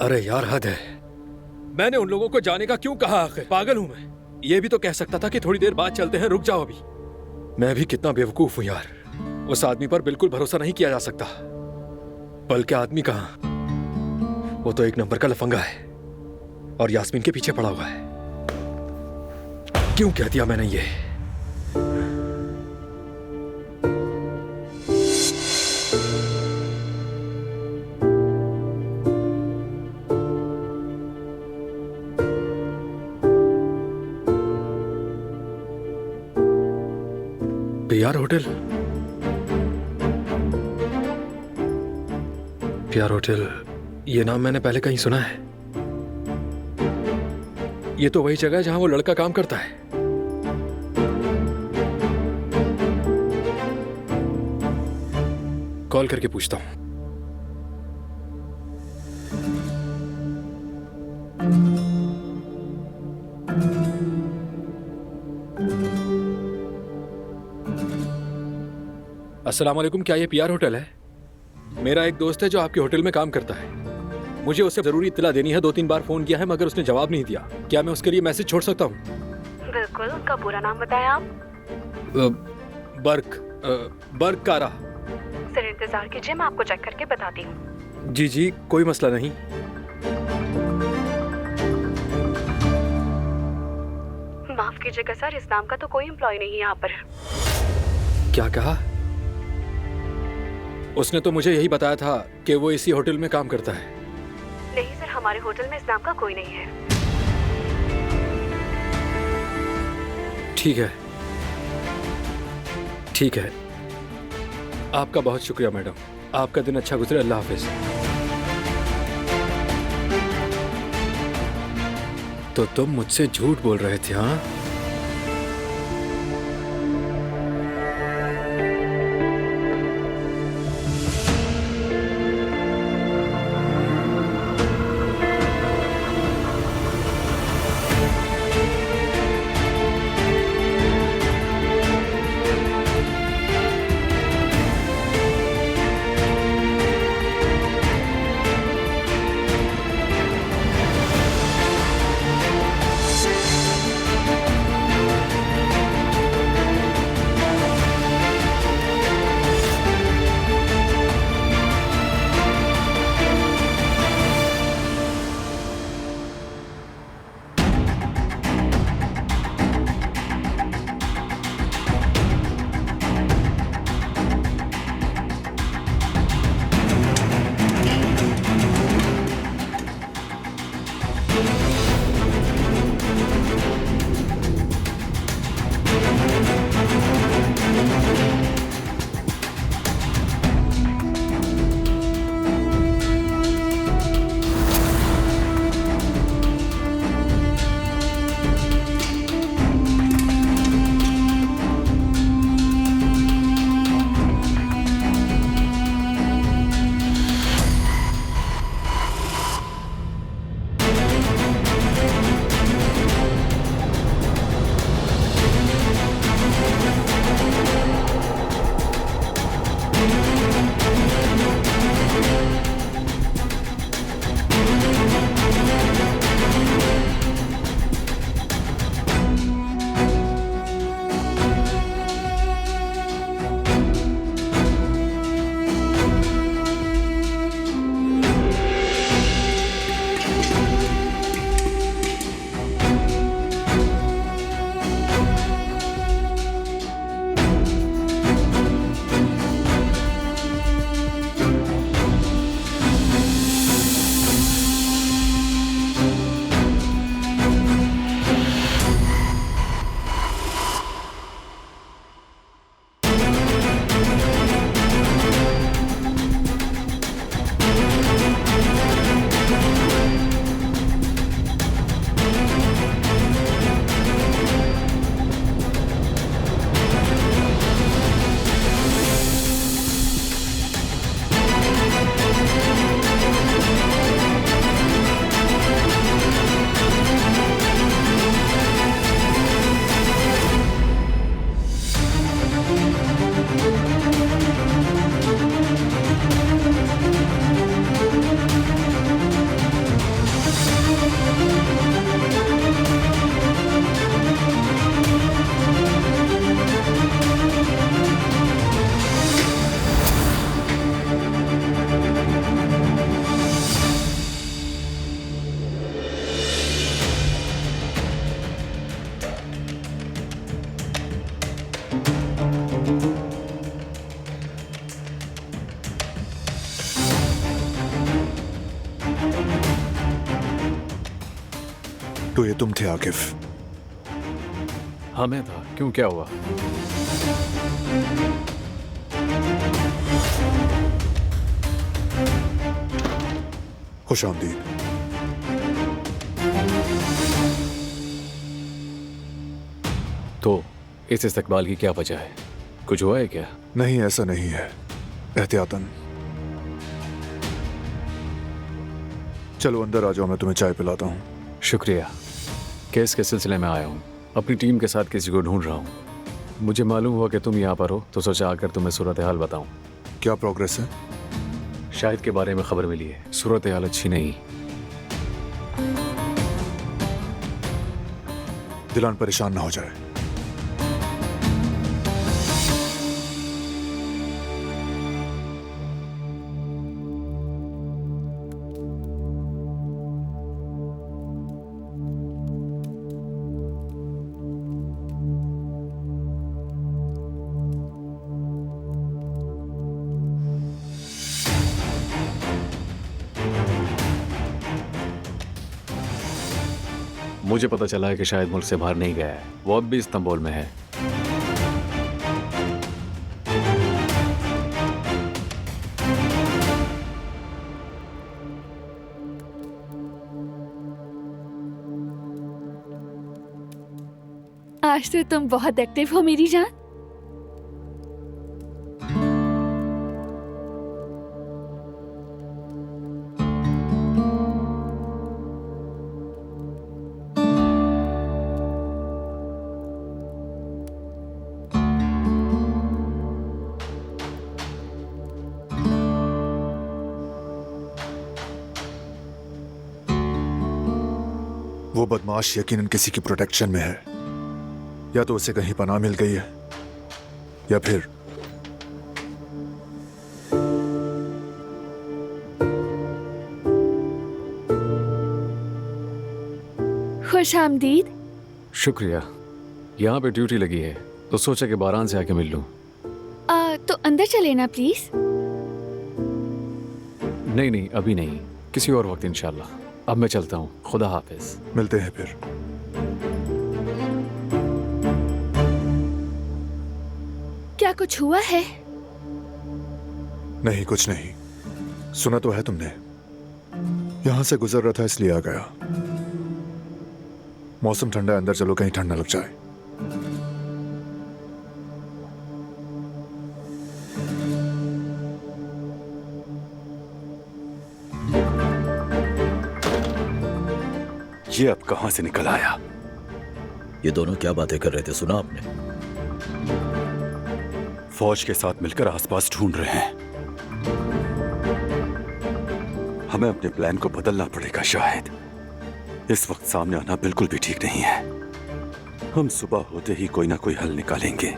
अरे यार हद है। मैंने उन लोगों को जाने का क्यों कहा? आखिर पागल हूं मैं? ये भी तो कह सकता था कि थोड़ी देर बाद चलते हैं, रुक जाओ अभी। मैं भी कितना बेवकूफ हूं यार। उस आदमी पर बिल्कुल भरोसा नहीं किया जा सकता। बल्कि आदमी कहां, वो तो एक नंबर का लफंगा है और यास्मीन के पीछे पड़ा हुआ है। क्यों कह दिया मैंने ये? प्यार होटल? प्यार होटल, ये नाम मैंने पहले कहीं सुना है। ये तो वही जगह है जहां वो लड़का काम करता है। कॉल करके पूछता हूं। अस्सलाम वालेकुम, क्या ये पीआर होटल है? मेरा एक दोस्त है जो आपके होटल में काम करता है। मुझे उससे जरूरी इत्तला देनी है। 2-3 बार फोन किया है मगर उसने जवाब नहीं दिया। क्या मैं उसके लिए मैसेज छोड़ सकता हूँ? बिल्कुल। उनका पूरा नाम बताएं आप। बर्क कारा। सर इंतजार कीजिए, मैं आपको चेक करके बताती हूँ। जी जी, कोई मसला नहीं। माफ कीजिएगा सर, इस नाम का तो कोई एम्प्लॉय नहीं है यहाँ पर। क्या कहा? उसने तो मुझे यही बताया था कि वो इसी होटल में काम करता है। नहीं सर, हमारे होटल में इस नाम का कोई नहीं है। ठीक है, ठीक है। आपका बहुत शुक्रिया मैडम। आपका दिन अच्छा गुजरे। अल्लाह हाफिज। तो तुम मुझसे झूठ बोल रहे थे? हाँ, तो ये तुम थे आकिफ? हाँ मैं था। क्यों, क्या हुआ? खुश आमदीद। तो इस इस्तकबाल की क्या वजह है? कुछ हुआ है क्या? नहीं, ऐसा नहीं है, एहतियातन। चलो अंदर आ जाओ, मैं तुम्हें चाय पिलाता हूँ। शुक्रिया। केस के सिलसिले में आया हूँ, अपनी टीम के साथ किसी को ढूंढ रहा हूँ। मुझे मालूम हुआ कि तुम यहाँ पर हो, तो सोचा आकर तुम्हें सूरत हाल बताऊँ। क्या प्रोग्रेस है? शाहिद के बारे में खबर मिली है, सूरत हाल अच्छी नहीं। दिलान परेशान ना हो जाए। मुझे पता चला है कि शायद मुल्क से बाहर नहीं गया है, वो अब भी इस्तांबुल में है। आज तो तुम बहुत एक्टिव हो मेरी जान। वो बदमाश यकीनन किसी की प्रोटेक्शन में है, या तो उसे कहीं पनाह मिल गई है, या फिर खुश आमदीद। शुक्रिया। यहाँ पे ड्यूटी लगी है, तो सोचा कि बारान से आके मिल लूं। तो अंदर चले ना प्लीज। नहीं नहीं, अभी नहीं, किसी और वक्त इंशाल्लाह। अब मैं चलता हूँ, खुदा हाफिज। मिलते हैं फिर। क्या कुछ हुआ है? नहीं, कुछ नहीं। सुना तो है तुमने, यहां से गुजर रहा था इसलिए आ गया। मौसम ठंडा है, अंदर चलो, कहीं ठंड न लग जाए। ये अब कहां से निकल आया? ये दोनों क्या बातें कर रहे थे, सुना आपने? फौज के साथ मिलकर आसपास ढूंढ रहे हैं। हमें अपने प्लान को बदलना पड़ेगा शायद। इस वक्त सामने आना बिल्कुल भी ठीक नहीं है। हम सुबह होते ही कोई ना कोई हल निकालेंगे।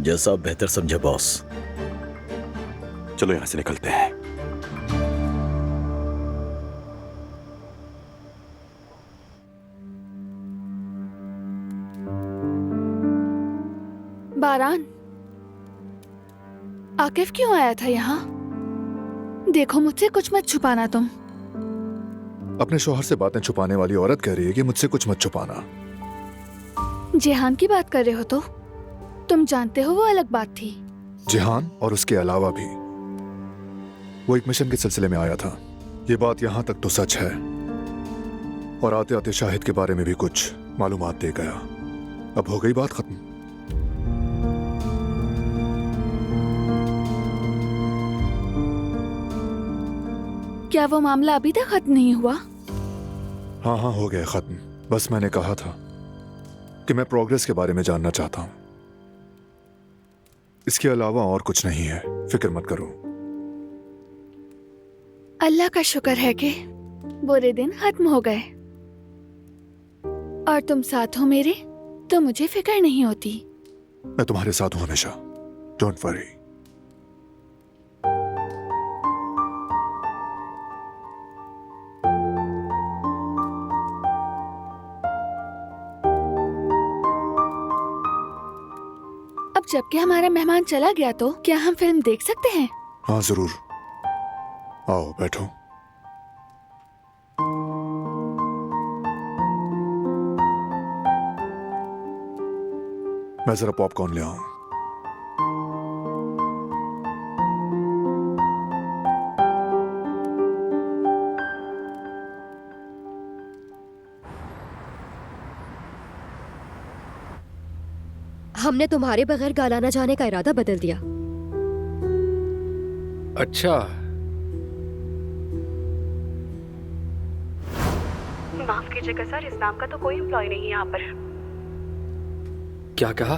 जैसा आप बेहतर समझे बॉस। चलो यहां से निकलते हैं। बारान, आकिफ क्यों आया था यहाँ? देखो मुझसे कुछ मत छुपाना तुम। अपने शौहर से बातें छुपाने वाली औरत कह रही है कि मुझसे कुछ मत छुपाना। जेहान की बात कर रहे हो तो? तुम जानते हो वो अलग बात थी। जिहान और उसके अलावा भी वो एक मिशन के सिलसिले में आया था। ये बात यहां तक तो सच है, और आते आते शाहिद के बारे में भी कुछ मालूमात दे गया। अब हो गई बात खत्म। क्या वो मामला अभी तक खत्म नहीं हुआ? हाँ हाँ, हो गया खत्म। बस मैंने कहा था कि मैं प्रोग्रेस के बारे में जानना चाहता हूं। इसके अलावा और कुछ नहीं है, फिक्र मत करो। अल्लाह का शुक्र है कि बुरे दिन खत्म हो गए, और तुम साथ हो मेरे, तो मुझे फिक्र नहीं होती। मैं तुम्हारे साथ हूं हमेशा, डोंट वरी। अब जबकि हमारा मेहमान चला गया, तो क्या हम फिल्म देख सकते हैं? हाँ जरूर, आओ बैठो। मैं जरा पॉपकॉर्न ले आऊं। हमने तुम्हारे बगैर गालाना जाने का इरादा बदल दिया। अच्छा, माफ कीजिएगा सर, इस नाम का तो कोई एम्प्लॉय नहीं है यहाँ पर। क्या कहा?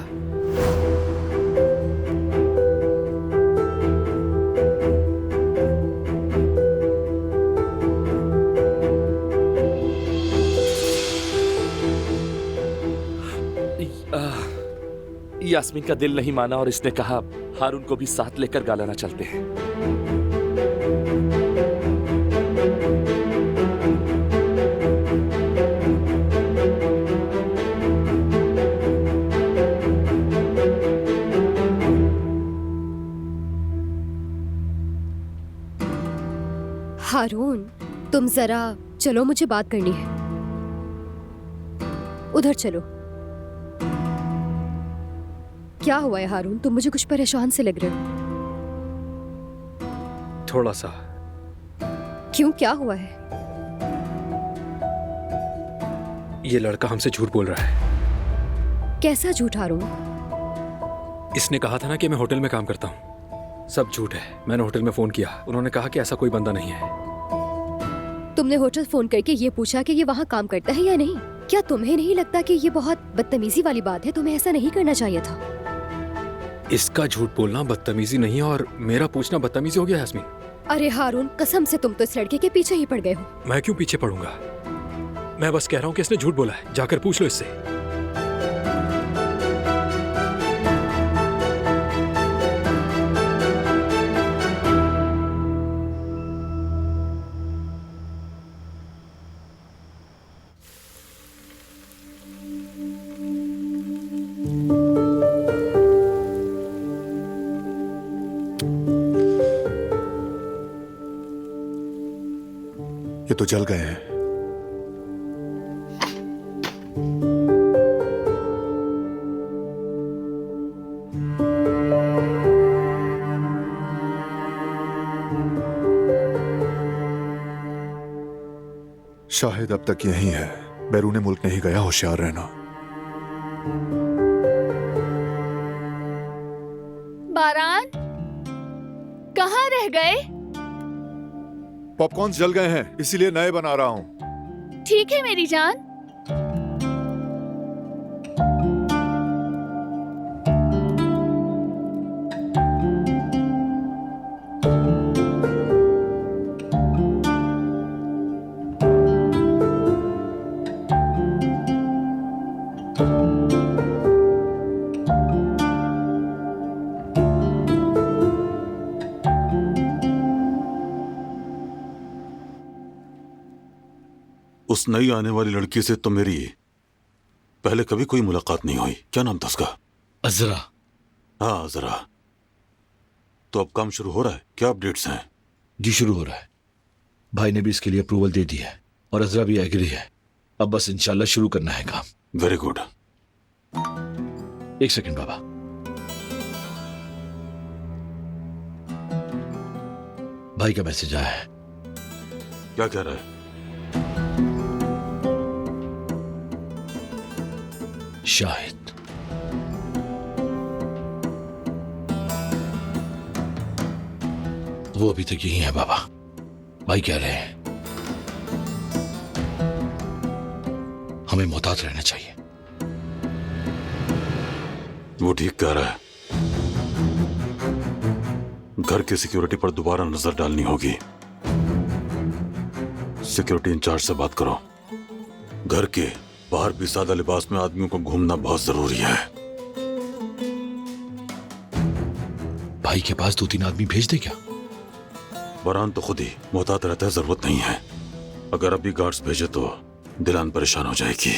यास्मीन का दिल नहीं माना और इसने कहा हारून को भी साथ लेकर गालाना चलते हैं। हारून, तुम जरा चलो, मुझे बात करनी है। उधर चलो। क्या हुआ है हारून? तुम मुझे कुछ परेशान से लग रहे हो। थोड़ा सा। क्यों, क्या हुआ है? ये लड़का हमसे झूठ बोल रहा है। कैसा झूठ हारून? इसने कहा था ना कि मैं होटल में काम करता हूँ। सब झूठ है। मैंने होटल में फोन किया, उन्होंने कहा कि ऐसा कोई बंदा नहीं है। तुमने होटल फोन करके ये पूछा कि ये वहाँ काम करता है या नहीं? क्या तुम्हें नहीं लगता कि ये बहुत बदतमीजी वाली बात है? तुम्हें ऐसा नहीं करना चाहिए था। इसका झूठ बोलना बदतमीजी नहीं और मेरा पूछना बदतमीजी हो गया यास्मीन। अरे हारून, कसम से तुम तो इस लड़के के पीछे ही पड़ गए हो। मैं क्यों पीछे पड़ूंगा? मैं बस कह रहा हूँ कि इसने झूठ बोला है। जाकर पूछ लो इससे। ये तो जल गए हैं। शाहिद अब तक यहीं है। बैरूने मुल्क नहीं गया, होशियार रहना। बारान, कहाँ रह गए? पॉपकॉर्न्स जल गए हैं, इसीलिए नए बना रहा हूं। ठीक है मेरी जान। उस नई आने वाली लड़की से तो मेरी पहले कभी कोई मुलाकात नहीं हुई। क्या नाम था उसका? अजरा। हाँ, अजरा। तो अब काम शुरू हो रहा है? क्या अपडेट्स हैं? जी शुरू हो रहा है। भाई ने भी इसके लिए अप्रूवल दे दी है और अजरा भी एग्री है। अब बस इंशाल्लाह शुरू करना है काम। Very good. एक सेकंड बाबा। भाई का मैसेज आया है। क्या कह रहा है? शाहिद वो अभी तक यही है बाबा। भाई कह रहे हैं हमें मोहतात रहना चाहिए। वो ठीक कह रहा है। घर की सिक्योरिटी पर दोबारा नजर डालनी होगी। सिक्योरिटी इंचार्ज से बात करो। घर के बाहर भी सादा लिबास में आदमियों को घूमना बहुत जरूरी है। भाई के पास 2-3 आदमी भेज दे क्या? बरान तो खुद ही मोहतात रहता है, जरूरत नहीं है। अगर अभी गार्ड्स भेजे तो दिलान परेशान हो जाएगी।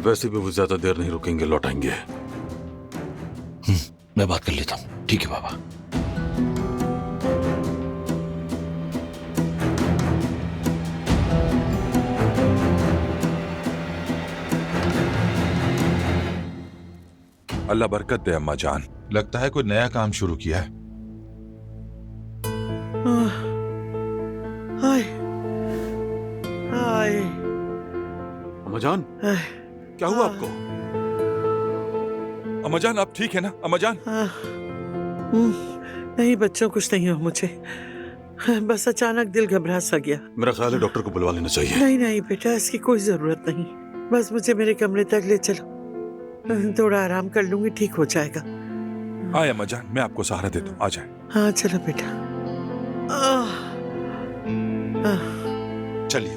वैसे भी वो ज्यादा देर नहीं रुकेंगे, लौट आएंगे। मैं बात कर लेता हूं। ठीक है बाबा। अल्लाह बरकत दे अम्मा जान। लगता है कोई नया काम शुरू किया है। हाय हाय अम्माजान, क्या हुआ आपको? अम्माजान आप ठीक है ना? अम्माजान नहीं बच्चों, कुछ नहीं हो मुझे, बस अचानक दिल घबरा सा गया। मेरा ख्याल है डॉक्टर को बुलवा लेना चाहिए। नहीं नहीं बेटा, इसकी कोई जरूरत नहीं, बस मुझे मेरे कमरे तक ले चलो, थोड़ा आराम कर लूंगी, ठीक हो जाएगा। आए अम्माजान, मैं आपको सहारा देता हूँ, आ जाए। हाँ चलो बेटा। चलिए।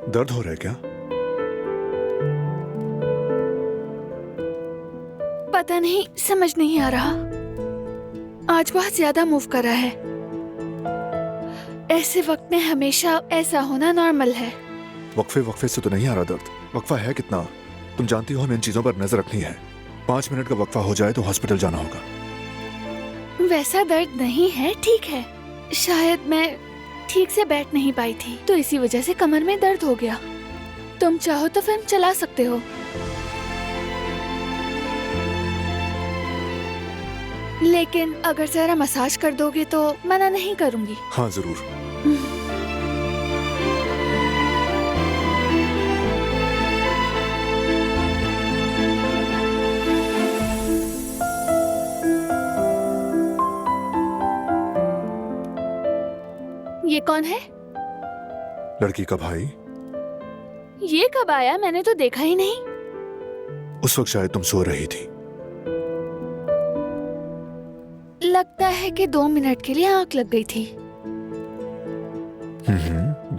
दर्द हो रहा है क्या? पता नहीं, समझ नहीं आ रहा। आज बहुत ज्यादा मूव कर रहा है। ऐसे वक्त में हमेशा ऐसा होना नॉर्मल है। वक्फे वक्फे से तो नहीं आ रहा दर्द। वक्फा है कितना? तुम जानती हो हमें इन चीजों पर नजर रखनी है। 5 मिनट का वक्फा हो जाए तो हॉस्पिटल जाना होगा। वैसा दर्द नहीं है, ठीक है। शायद मैं ठीक से बैठ नहीं पाई थी, तो इसी वजह से कमर में दर्द हो गया। तुम चाहो तो फिल्म चला सकते हो, लेकिन अगर जरा मसाज कर दोगे तो मना नहीं करूंगी। हाँ जरूर। ये कौन है? लड़की का भाई। ये कब आया? मैंने तो देखा ही नहीं। उस वक्त शायद तुम सो रही थी। लगता है कि 2 मिनट के लिए आंख लग गई थी।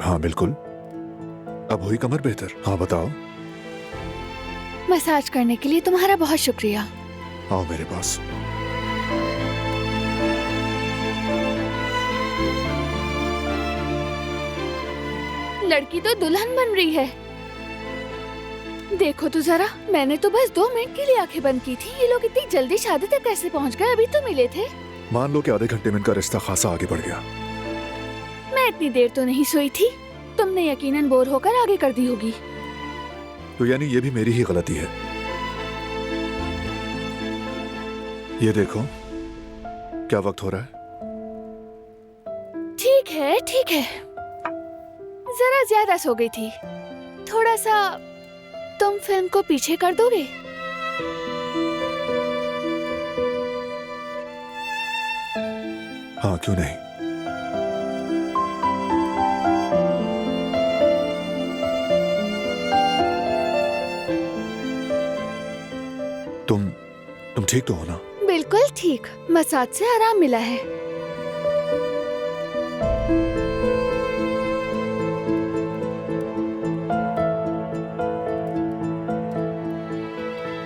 हाँ बिल्कुल। अब हुई कमर बेहतर? हाँ बताओ। मसाज करने के लिए तुम्हारा बहुत शुक्रिया। आओ मेरे पास। लड़की तो दुल्हन बन रही है। देखो तो जरा, मैंने तो बस 2 मिनट के लिए आंखें बंद की थी। ये लोग इतनी जल्दी शादी तक कैसे पहुंच गए? अभी तो मिले थे। मान लो कि आधे घंटे में इनका रिश्ता खासा आगे बढ़ गया। मैं इतनी देर तो नहीं सोई थी। तुमने यकीनन बोर होकर आगे कर दी होगी। तो यानी ये भी मेरी ही गलती है। ये देखो, क्या वक्त हो रहा है? ठीक है ठीक है, जरा ज्यादा सो गई थी। थोड़ा सा तुम फिल्म को पीछे कर दोगे? हाँ क्यों नहीं। तुम ठीक तो हो ना? बिल्कुल ठीक। मसाज से आराम मिला है।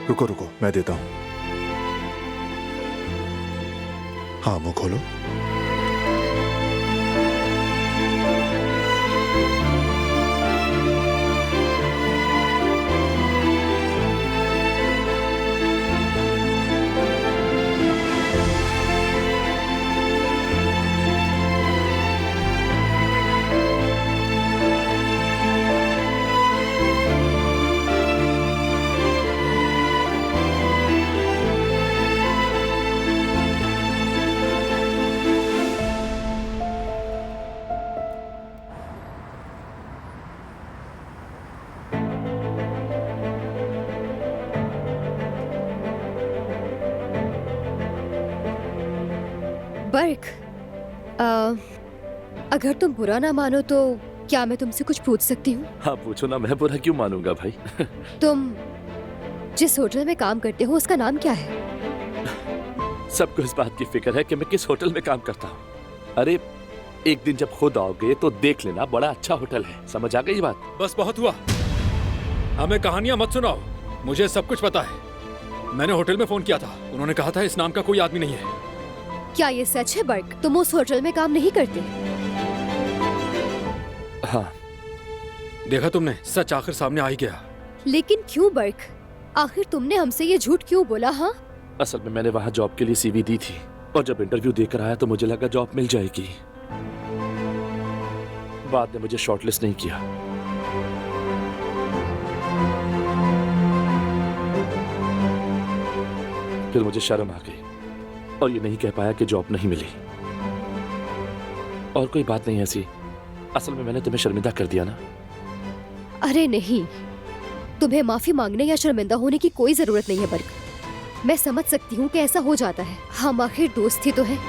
रुको रुको, मैं देता हूँ। हाँ मुंह खोलो। बर्क, अगर तुम बुरा ना मानो तो क्या मैं तुमसे कुछ पूछ सकती हूँ? हाँ पूछो ना, मैं बुरा क्यों मानूंगा भाई। तुम जिस होटल में काम करते हो उसका नाम क्या है? सबको इस बात की फिक्र है कि मैं किस होटल में काम करता हूँ। अरे एक दिन जब खुद आओगे तो देख लेना, बड़ा अच्छा होटल है। समझ आ गई बात? बस बहुत हुआ, हमें कहानियां मत सुनाओ, मुझे सब कुछ पता है। मैंने होटल में फोन किया था, उन्होंने कहा था इस नाम का कोई आदमी नहीं है। क्या ये सच है बर्क? तुम उस होटल में काम नहीं करते? हाँ। देखा तुमने, सच आखिर सामने आ ही गया। लेकिन क्यों बर्क? आखिर तुमने हमसे ये झूठ क्यों बोला? हाँ, असल में मैंने वहाँ जॉब के लिए सीवी दी थी और जब इंटरव्यू देकर आया तो मुझे लगा जॉब मिल जाएगी। बाद में मुझे शॉर्टलिस्ट नहीं किया। फिर मुझे शर्म आ गई और ये नहीं कह पाया कि जॉब नहीं मिली। और कोई बात नहीं ऐसी, असल में मैंने तुम्हें शर्मिंदा कर दिया ना। अरे नहीं, तुम्हें माफी मांगने या शर्मिंदा होने की कोई जरूरत नहीं है बर्क। मैं समझ सकती हूँ कि ऐसा हो जाता है, हम आखिर दोस्त ही तो हैं।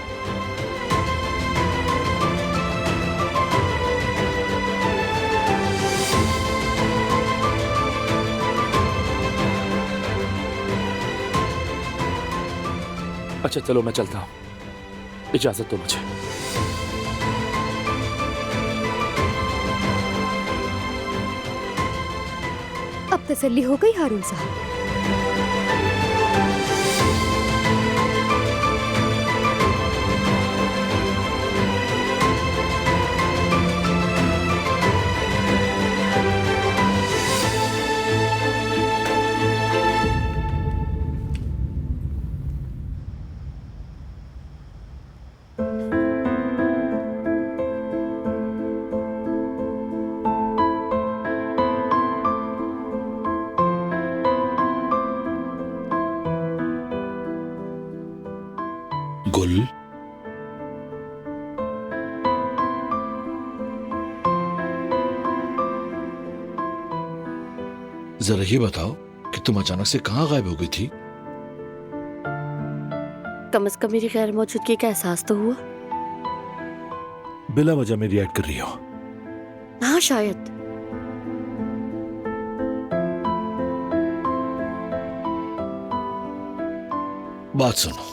अच्छा चलो मैं चलता हूँ, इजाजत दो मुझे। अब तसल्ली हो गई हारून साहब? गुल, जरा ये बताओ कि तुम अचानक से कहाँ गायब हो गई थी? कम से कम मेरी गैर मौजूदगी का एहसास तो हुआ। बिला वजह में रिएक्ट कर रही हो। हाँ शायद। बात सुनो,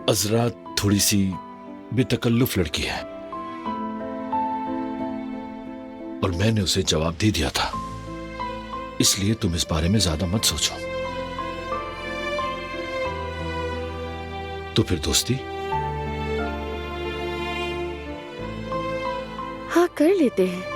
अजरा थोड़ी सी बेतकल्लुफ लड़की है और मैंने उसे जवाब दे दिया था, इसलिए तुम इस बारे में ज्यादा मत सोचो। तो फिर दोस्ती? हाँ कर लेते हैं।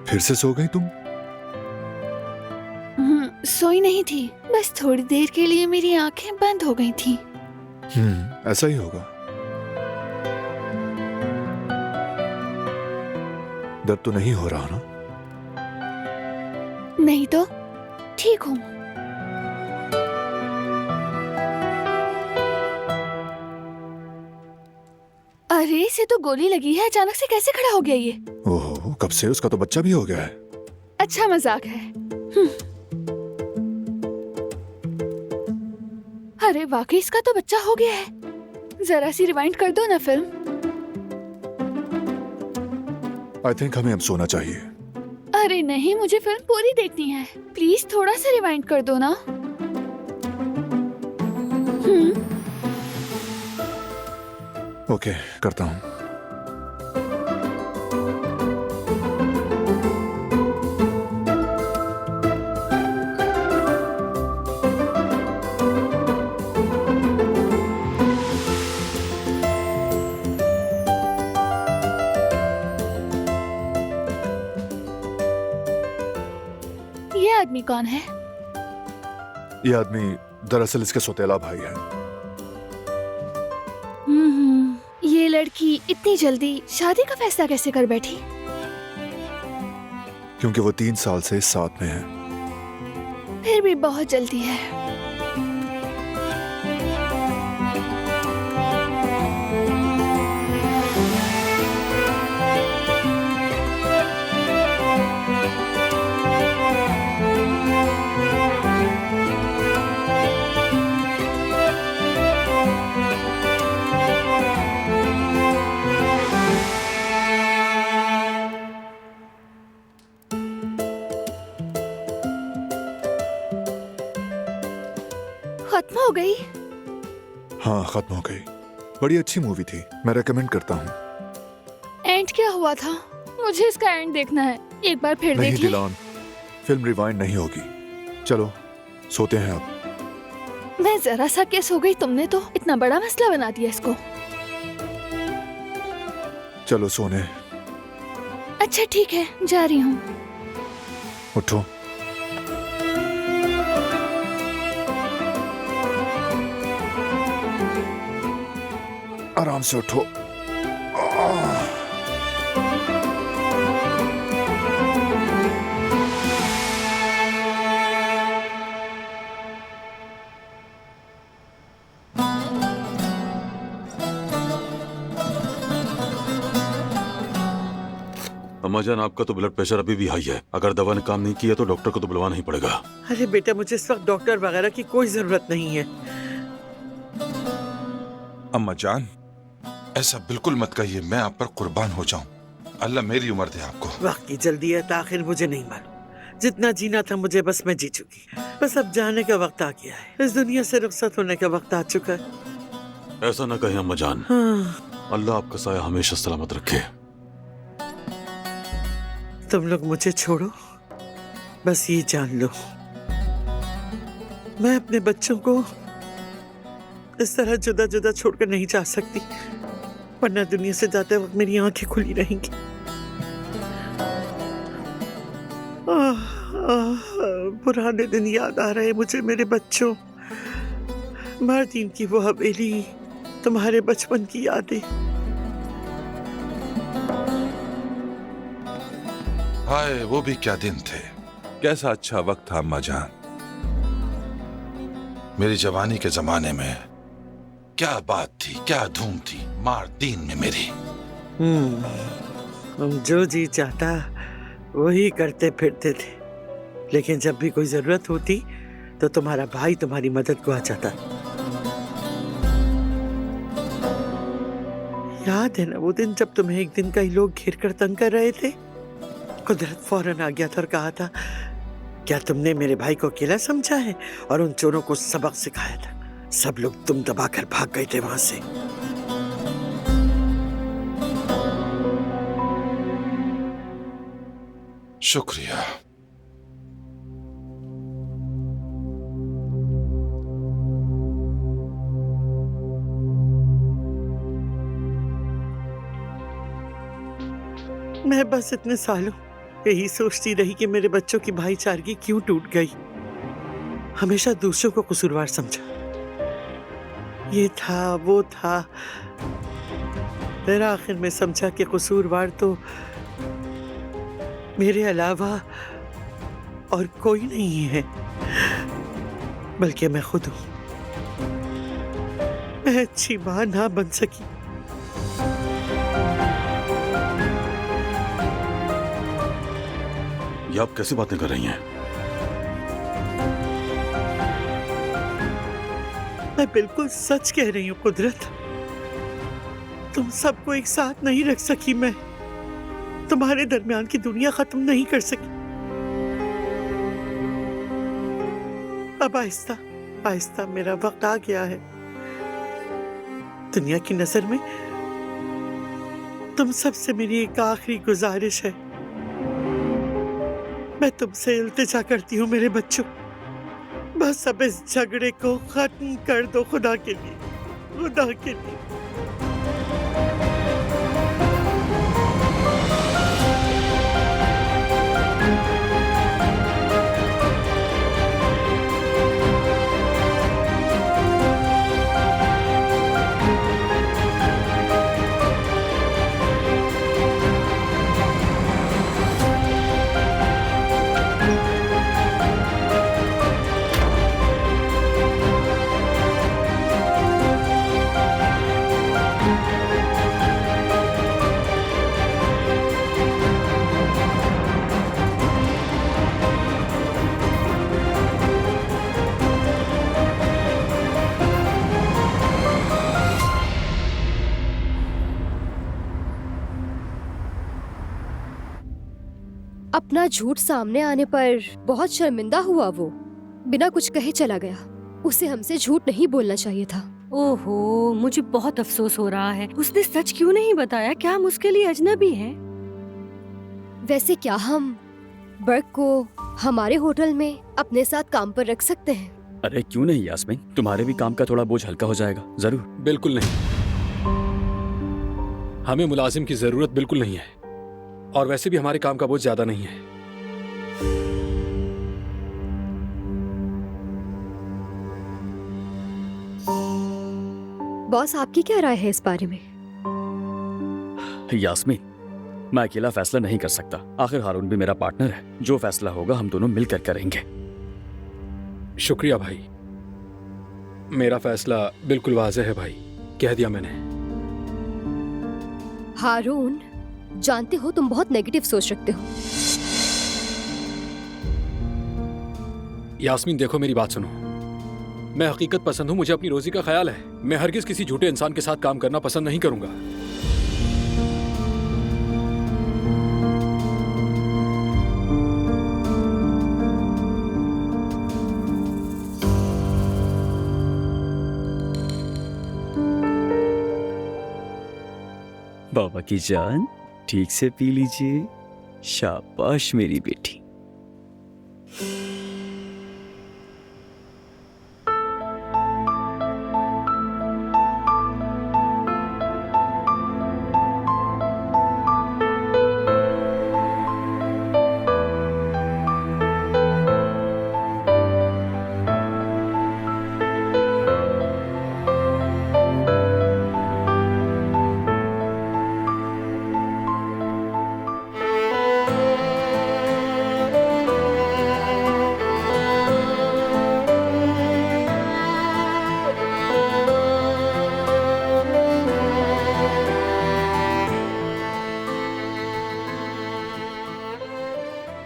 फिर से सो गई तुम? सोई नहीं थी, बस थोड़ी देर के लिए मेरी आंखें बंद हो गई थी। ऐसा ही होगा। दर्द तो नहीं हो रहा ना? नहीं तो ठीक हूँ। अरे इसे तो गोली लगी है, अचानक से कैसे खड़ा हो गया ये? ओहो, कब से? उसका तो बच्चा भी हो गया है। अच्छा मजाक है। अरे वाकई इसका तो बच्चा हो गया है। जरा सी रिवाइंड कर दो ना फिल्म। आई थिंक हमें अब सोना चाहिए। अरे नहीं, मुझे फिल्म पूरी देखनी है। प्लीज थोड़ा सा रिवाइंड कर दो ना। ओके, करता हूँ। ये आदमी कौन है? ये आदमी दरअसल इसके सौतेला भाई है। ये लड़की इतनी जल्दी शादी का फैसला कैसे कर बैठी? क्योंकि वो 3 साल से साथ में है। फिर भी बहुत जल्दी है। खत्म हो गई? हाँ, खत्म हो गई। बड़ी अच्छी मूवी थी, मैं रेकमेंड करता हूँ। एंड क्या हुआ था? मुझे इसका एंड देखना है। एक बार फिर नहीं देखिए। दिलान, फिल्म रिवाइंड नहीं होगी। चलो सोते हैं अब। मैं जरा सा केस हो गई, तुमने तो इतना बड़ा मसला बना दिया इसको। चलो सोने। अच्छा ठीक है, जा रही हूँ। उठो। आराम से उठो। अम्मा जान, आपका तो ब्लड प्रेशर अभी भी हाई है। अगर दवा ने काम नहीं किया तो डॉक्टर को तो बुलवाना ही पड़ेगा। अरे बेटा, मुझे इस वक्त डॉक्टर वगैरह की कोई जरूरत नहीं है। अम्मा जान, ऐसा बिल्कुल मत कहिए, मैं आप पर कुर्बान हो जाऊं। अल्लाह मेरी उम्र दे आपको। वक्त की जल्दी है ताखिर मुझे नहीं मालूम। जितना जीना था मुझे, बस मैं जी चुकी। बस अब जाने का वक्त आ गया है। इस दुनिया से रुखसत होने का वक्त आ चुका है। ऐसा ना कहें अम्मा जान। हाँ। अल्लाह आपका साया हमेशा सलामत रखे। तुम लोग मुझे छोड़ो, बस ये जान लो, मैं अपने बच्चों को इस तरह जुदा जुदा छोड़कर नहीं जा सकती, वरना दुनिया से जाते वक्त मेरी आंखें खुली रहेंगी। पुराने दिन याद आ रहे मुझे, मेरे बच्चों। मार्दीन की वो हवेली, तुम्हारे बचपन की यादें। हाय, वो भी क्या दिन थे, कैसा अच्छा वक्त था अम्मा जान। मेरी जवानी के जमाने में क्या बात थी, क्या धूम थी मार्दीन में मेरी। हम जो जी चाहता वही करते फिरते थे, लेकिन जब भी कोई जरूरत होती तो तुम्हारा भाई तुम्हारी मदद को आ जाता। याद है ना वो दिन जब तुम्हें एक दिन कई लोग घेर कर तंग कर रहे थे? कुदरत फौरन आ गया था और कहा था, क्या तुमने मेरे भाई को अकेला समझा है? और उन चोरों को सबक सिखाया था। सब लोग तुम दबाकर भाग गए थे वहां से। शुक्रिया। मैं बस इतने सालों यही सोचती रही कि मेरे बच्चों की भाईचारगी क्यों टूट गई। हमेशा दूसरों को कसूरवार समझा, ये था वो था। फिर आखिर में समझा कि कसूरवार तो मेरे अलावा और कोई नहीं है, बल्कि मैं खुद हूं। मैं अच्छी मां ना बन सकी, ये आप कैसी बातें कर रही हैं? मैं बिल्कुल सच कह रही हूँ कुदरत। तुम सबको एक साथ नहीं रख सकी मैं, तुम्हारे दरमियान की दुनिया खत्म नहीं कर सकी। अब आहिस्ता आहिस्ता मेरा वक्त आ गया है। दुनिया की नजर में तुम सबसे मेरी एक आखिरी गुजारिश है। मैं तुमसे इल्तिजा करती हूँ मेरे बच्चों, बस अब इस झगड़े को खत्म कर दो, खुदा के लिए, खुदा के लिए। अपना झूठ सामने आने पर बहुत शर्मिंदा हुआ वो। बिना कुछ कहे चला गया। उसे हमसे झूठ नहीं बोलना चाहिए था। ओहो, मुझे बहुत अफसोस हो रहा है। उसने सच क्यों नहीं बताया? क्या हम उसके लिए अजनबी हैं? वैसे क्या हम बर्क को हमारे होटल में अपने साथ काम पर रख सकते हैं? अरे क्यों नहीं यास्मीन, तुम्हारे भी काम का थोड़ा बोझ हल्का हो जाएगा। जरूर। बिल्कुल नहीं, हमें मुलाजिम की जरूरत बिल्कुल नहीं है, और वैसे भी हमारे काम का बोझ ज्यादा नहीं है। बॉस, आपकी क्या राय है इस बारे में? यास्मीन, मैं अकेला फैसला नहीं कर सकता। आखिर हारून भी मेरा पार्टनर है। जो फैसला होगा हम दोनों मिलकर करेंगे। शुक्रिया भाई, मेरा फैसला बिल्कुल वाज़ेह है भाई, कह दिया मैंने। हारून, जानते हो तुम बहुत नेगेटिव सोच रखते हो। यास्मीन देखो, मेरी बात सुनो। मैं हकीकत पसंद हूँ, मुझे अपनी रोजी का ख्याल है। मैं हरगिज किसी झूठे इंसान के साथ काम करना पसंद नहीं करूंगा। बाबा की जान, ठीक से पी लीजिए। शाबाश मेरी बेटी।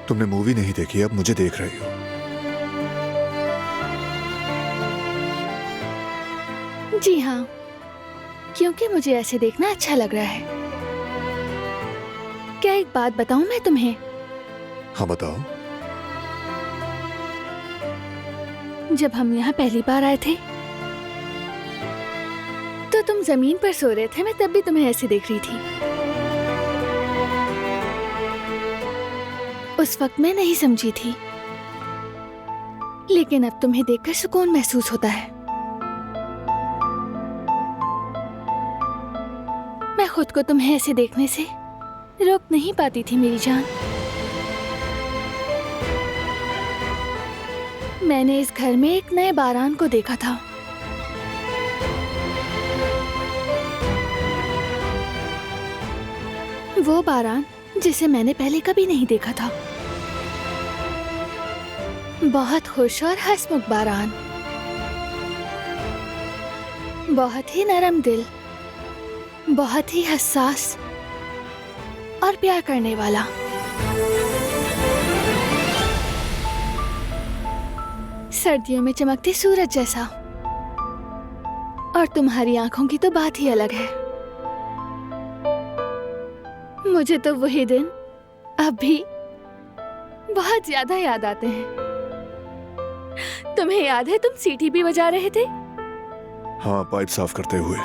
तुमने मूवी नहीं देखी, अब मुझे देख रही हो। जी हाँ, क्योंकि मुझे ऐसे देखना अच्छा लग रहा है। क्या एक बात बताऊं मैं तुम्हें? हाँ बताओ। जब हम यहाँ पहली बार आए थे तो तुम जमीन पर सो रहे थे, मैं तब भी तुम्हें ऐसे देख रही थी। उस वक्त मैं नहीं समझी थी, लेकिन अब तुम्हें देखकर सुकून महसूस होता है। मैं खुद को तुम्हें ऐसे देखने से रोक नहीं पाती थी मेरी जान। मैंने इस घर में एक नए बारान को देखा था। वो बारान जिसे मैंने पहले कभी नहीं देखा था। बहुत खुश और हंसमुख बारान, बहुत ही नरम दिल, बहुत ही हसास और प्यार करने वाला। सर्दियों में चमकते सूरज जैसा। और तुम्हारी आंखों की तो बात ही अलग है। मुझे तो वही दिन अब भी बहुत ज्यादा याद आते हैं। तुम्हें याद है तुम सीटी भी बजा रहे थे? हाँ, पाइप साफ करते हुए।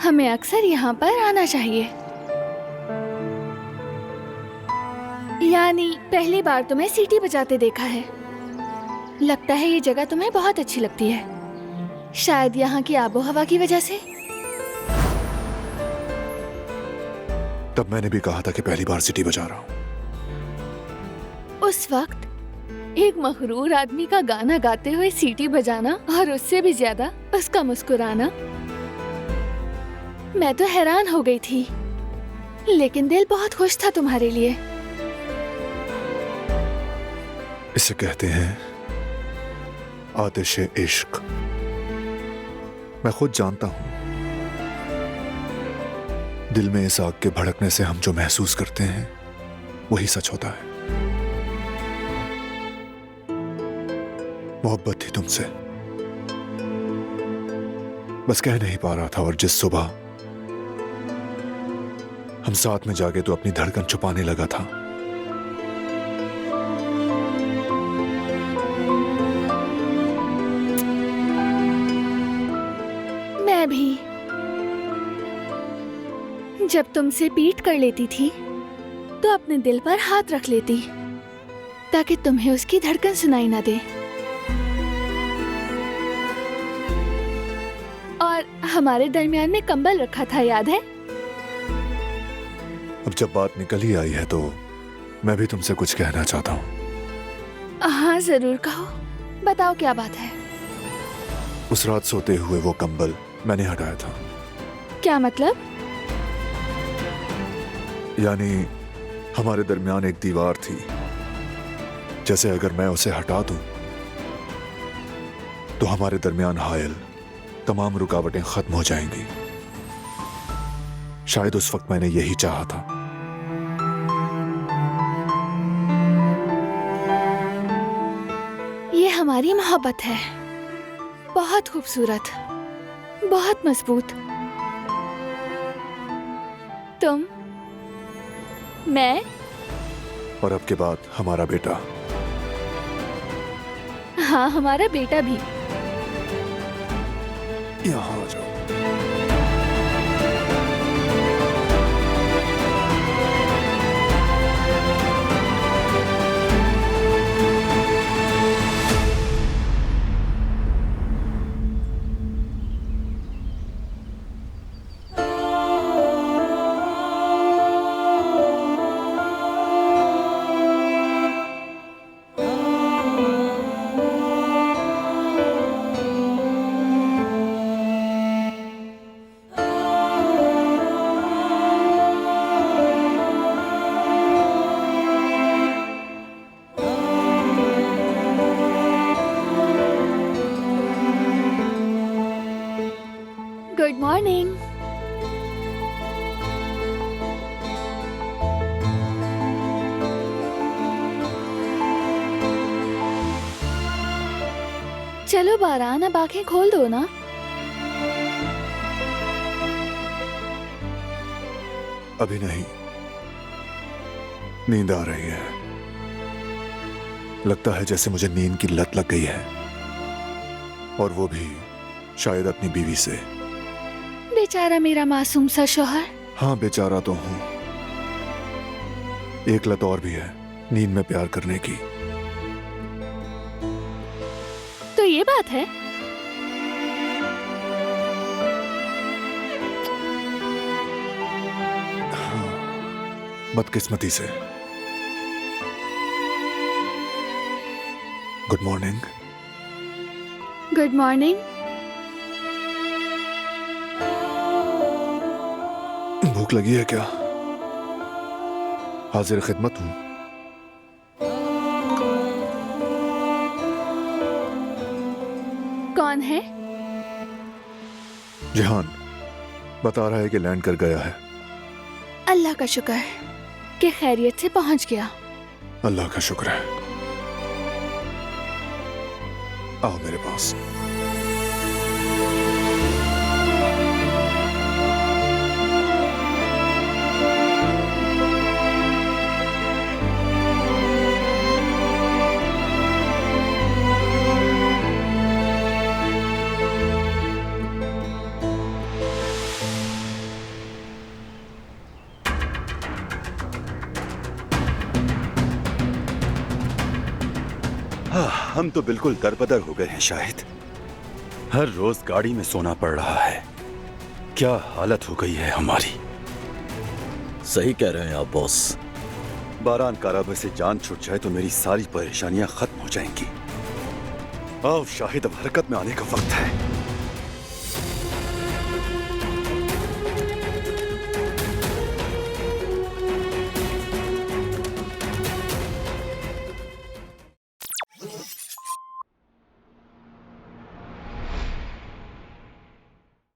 हमें अक्सर यहाँ पर आना चाहिए। यानी पहली बार तुम्हें सीटी बजाते देखा है। लगता है ये जगह तुम्हें बहुत अच्छी लगती है, शायद यहाँ की आबो हवा की वजह से। तब मैंने भी कहा था कि पहली बार सीटी बजा रहा हूँ। उस वक्त एक मखरूर आदमी का गाना गाते हुए सीटी बजाना और उससे भी ज्यादा उसका मुस्कुराना, मैं तो हैरान हो गई थी। लेकिन दिल बहुत खुश था तुम्हारे लिए। इसे कहते हैं आतिशे इश्क। मैं खुद जानता हूं दिल में इस आग के भड़कने से हम जो महसूस करते हैं वही सच होता है। मोहब्बत थी तुमसे, बस कह नहीं पा रहा था। और जिस सुबह हम साथ में जागे तो अपनी धड़कन छुपाने लगा था। मैं भी जब तुमसे पीट कर लेती थी तो अपने दिल पर हाथ रख लेती ताकि तुम्हें उसकी धड़कन सुनाई ना दे। और हमारे दरमियान में कंबल रखा था, याद है? अब जब बात निकल ही आई है तो मैं भी तुमसे कुछ कहना चाहता हूँ। हाँ जरूर कहो, बताओ क्या बात है। उस रात सोते हुए वो कंबल मैंने हटाया था। क्या मतलब? यानी हमारे दरमियान एक दीवार थी, जैसे अगर मैं उसे हटा दूं तो हमारे दरमियान हायल तमाम रुकावटें खत्म हो जाएंगी। शायद उस वक्त मैंने यही चाहा था। ये हमारी मोहब्बत है, बहुत खूबसूरत, बहुत मजबूत। तुम, मैं और अब के बाद हमारा बेटा। हाँ, हमारा बेटा भी। यहाँ आ जाओ। Good morning. चलो बारान, अब आंखें खोल दो ना। अभी नहीं, नींद आ रही है। लगता है जैसे मुझे नींद की लत लग गई है, और वो भी शायद अपनी बीवी से। बेचारा मेरा मासूम सा शौहर। हाँ, बेचारा तो हूं। एक लत और भी है नींद में प्यार करने की। तो ये बात है। हाँ, बदकिस्मती से। Good morning. Good morning. भूख लगी है क्या? हाजिर खिदमत हूं। कौन है? जिहान बता रहा है कि लैंड कर गया है। अल्लाह का शुक्र है कि खैरियत से पहुंच गया। अल्लाह का शुक्र है। आओ मेरे पास। हम तो बिल्कुल दरबदर हो गए हैं शाहिद। हर रोज गाड़ी में सोना पड़ रहा है। क्या हालत हो गई है हमारी। सही कह रहे हैं आप बॉस। बारान काराबे से जान छूट जाए तो मेरी सारी परेशानियां खत्म हो जाएंगी। आओ शाहिद, अब हरकत में आने का वक्त है।